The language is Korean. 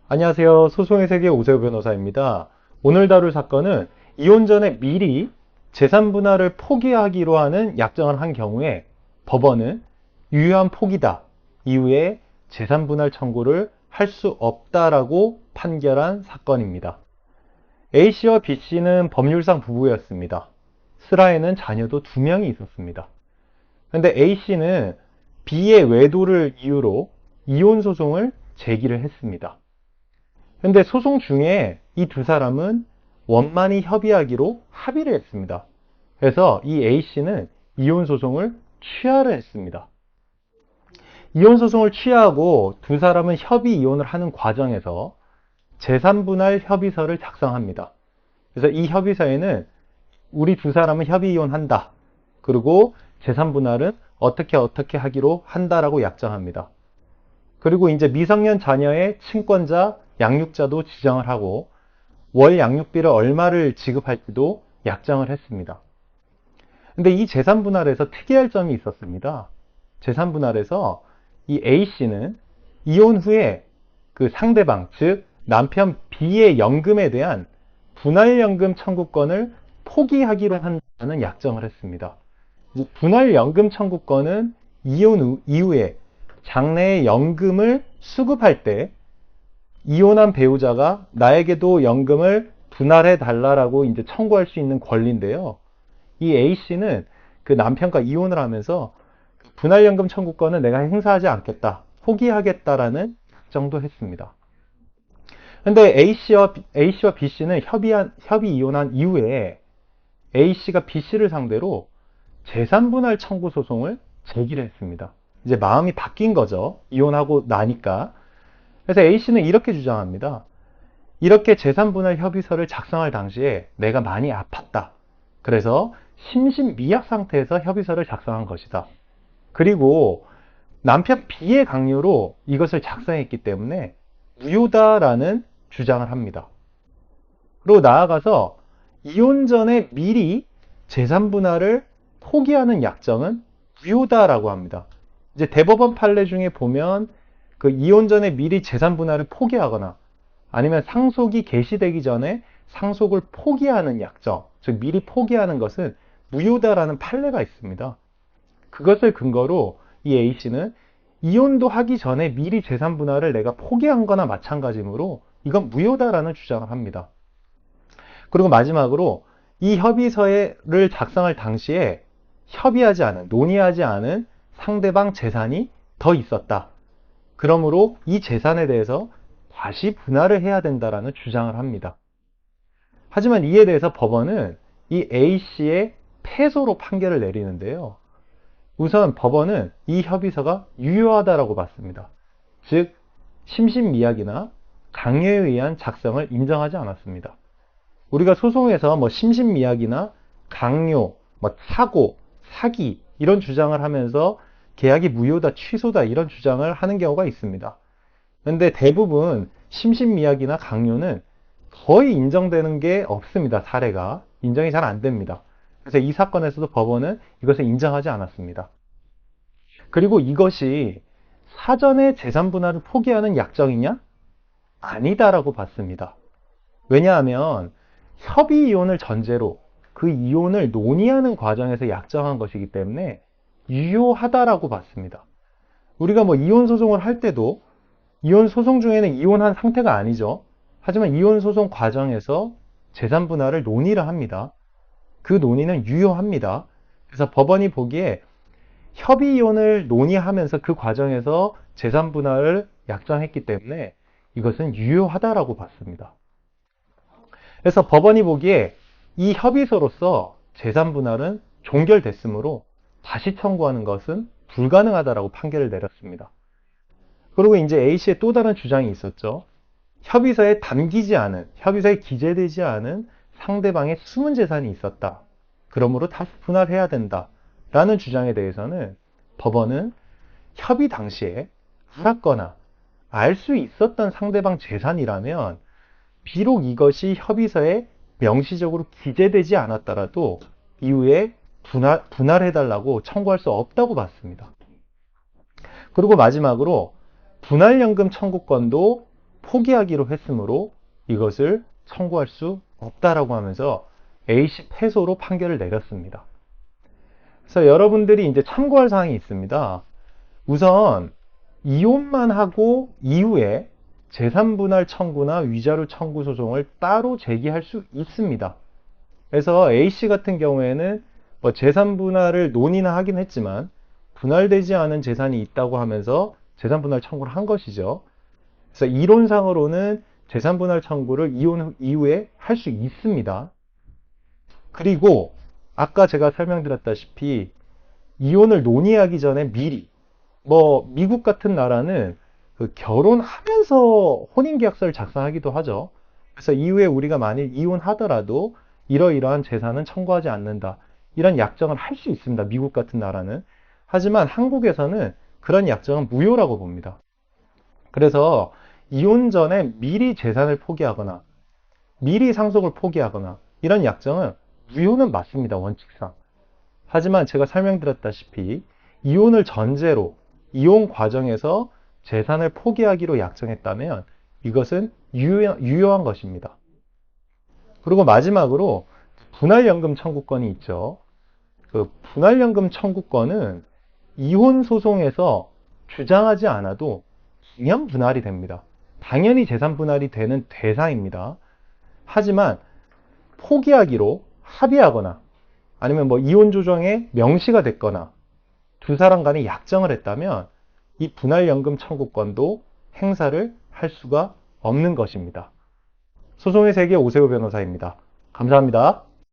안녕하세요. 소송의 세계 오세호 변호사입니다. 오늘 다룰 사건은 이혼 전에 미리 재산 분할을 포기하기로 하는 약정을 한 경우에 법원은 유효한 포기다 이후에 재산 분할 청구를 할 수 없다라고 판결한 사건입니다. A씨와 B씨는 법률상 부부였습니다. 슬하에는 자녀도 2명이 있었습니다. 그런데 A씨는 B의 외도를 이유로 이혼 소송을 제기를 했습니다. 근데 소송 중에 이 두 사람은 원만히 협의하기로 합의를 했습니다. 그래서 이 A씨는 이혼 소송을 취하를 했습니다. 이혼 소송을 취하고 두 사람은 협의 이혼을 하는 과정에서 재산분할 협의서를 작성합니다. 그래서 이 협의서에는 우리 두 사람은 협의 이혼한다. 그리고 재산분할은 어떻게 하기로 한다라고 약정합니다. 그리고 이제 미성년 자녀의 친권자, 양육자도 지정을 하고 월 양육비를 얼마를 지급할지도 약정을 했습니다. 근데 이 재산분할에서 특이할 점이 있었습니다. 재산분할에서 이 A씨는 이혼 후에 그 상대방, 즉 남편 B의 연금에 대한 분할연금 청구권을 포기하기로 한다는 약정을 했습니다. 분할연금 청구권은 이혼 이후에 장래의 연금을 수급할 때 이혼한 배우자가 나에게도 연금을 분할해 달라라고 이제 청구할 수 있는 권리인데요. 이 A씨는 그 남편과 이혼을 하면서 분할연금 청구권은 내가 행사하지 않겠다, 포기하겠다라는 약정도 했습니다. 근데 A씨와 B씨는 협의 이혼한 이후에 A씨가 B씨를 상대로 재산분할 청구 소송을 제기를 했습니다. 이제 마음이 바뀐 거죠. 이혼하고 나니까. 그래서 A씨는 이렇게 주장합니다. 이렇게 재산분할 협의서를 작성할 당시에 내가 많이 아팠다. 그래서 심신미약 상태에서 협의서를 작성한 것이다. 그리고 남편 B의 강요로 이것을 작성했기 때문에 무효다라는 주장을 합니다. 그리고 나아가서 이혼 전에 미리 재산분할을 포기하는 약정은 무효다라고 합니다. 이제 대법원 판례 중에 보면 그 이혼 전에 미리 재산 분할을 포기하거나 아니면 상속이 개시되기 전에 상속을 포기하는 약정, 즉 미리 포기하는 것은 무효다라는 판례가 있습니다. 그것을 근거로 이 A씨는 이혼도 하기 전에 미리 재산 분할을 내가 포기한 거나 마찬가지므로 이건 무효다라는 주장을 합니다. 그리고 마지막으로 이 협의서를 작성할 당시에 논의하지 않은 상대방 재산이 더 있었다. 그러므로 이 재산에 대해서 다시 분할을 해야 된다라는 주장을 합니다. 하지만 이에 대해서 법원은 이 A씨의 패소로 판결을 내리는데요. 우선 법원은 이 협의서가 유효하다라고 봤습니다. 즉 심신미약이나 강요에 의한 작성을 인정하지 않았습니다. 우리가 소송에서 심신미약이나 강요, 사고, 사기 이런 주장을 하면서 계약이 무효다, 취소다 이런 주장을 하는 경우가 있습니다. 그런데 대부분 심신미약이나 강요는 거의 인정되는 게 없습니다. 사례가 인정이 잘 안 됩니다. 그래서 이 사건에서도 법원은 이것을 인정하지 않았습니다. 그리고 이것이 사전에 재산 분할을 포기하는 약정이냐? 아니다라고 봤습니다. 왜냐하면 협의 이혼을 전제로 그 이혼을 논의하는 과정에서 약정한 것이기 때문에 유효하다라고 봤습니다. 우리가 이혼 소송을 할 때도 이혼 소송 중에는 이혼한 상태가 아니죠. 하지만 이혼 소송 과정에서 재산 분할을 논의를 합니다. 그 논의는 유효합니다. 그래서 법원이 보기에 협의 이혼을 논의하면서 그 과정에서 재산 분할을 약정했기 때문에 이것은 유효하다라고 봤습니다. 그래서 법원이 보기에 이 협의서로서 재산 분할은 종결됐으므로 다시 청구하는 것은 불가능하다라고 판결을 내렸습니다. 그리고 이제 A씨의 또 다른 주장이 있었죠. 협의서에 기재되지 않은 상대방의 숨은 재산이 있었다. 그러므로 다시 분할해야 된다. 라는 주장에 대해서는 법원은 협의 당시에 알았거나 알 수 있었던 상대방 재산이라면 비록 이것이 협의서에 명시적으로 기재되지 않았더라도 이후에 분할해달라고 청구할 수 없다고 봤습니다. 그리고 마지막으로 분할연금 청구권도 포기하기로 했으므로 이것을 청구할 수 없다라고 하면서 A씨 패소로 판결을 내렸습니다. 그래서 여러분들이 이제 참고할 사항이 있습니다. 우선 이혼만 하고 이후에 재산분할 청구나 위자료 청구 소송을 따로 제기할 수 있습니다. 그래서 A씨 같은 경우에는 뭐 재산분할을 논의나 하긴 했지만 분할되지 않은 재산이 있다고 하면서 재산분할 청구를 한 것이죠. 그래서 이론상으로는 재산분할 청구를 이혼 이후에 할 수 있습니다. 그리고 아까 제가 설명드렸다시피 이혼을 논의하기 전에 미리 미국 같은 나라는 그 결혼하면서 혼인계약서를 작성하기도 하죠. 그래서 이후에 우리가 만일 이혼하더라도 이러이러한 재산은 청구하지 않는다. 이런 약정을 할 수 있습니다. 미국 같은 나라는. 하지만 한국에서는 그런 약정은 무효라고 봅니다. 그래서 이혼 전에 미리 재산을 포기하거나 미리 상속을 포기하거나 이런 약정은 무효는 맞습니다. 원칙상. 하지만 제가 설명드렸다시피 이혼을 전제로 이혼 과정에서 재산을 포기하기로 약정했다면 이것은 유효한 것입니다. 그리고 마지막으로 분할연금 청구권이 있죠. 그 분할연금 청구권은 이혼 소송에서 주장하지 않아도 그냥 분할이 됩니다. 당연히 재산 분할이 되는 대상입니다. 하지만 포기하기로 합의하거나 아니면 이혼 조정에 명시가 됐거나 두 사람 간에 약정을 했다면 이 분할연금 청구권도 행사를 할 수가 없는 것입니다. 소송의 세계 오세호 변호사입니다. 감사합니다.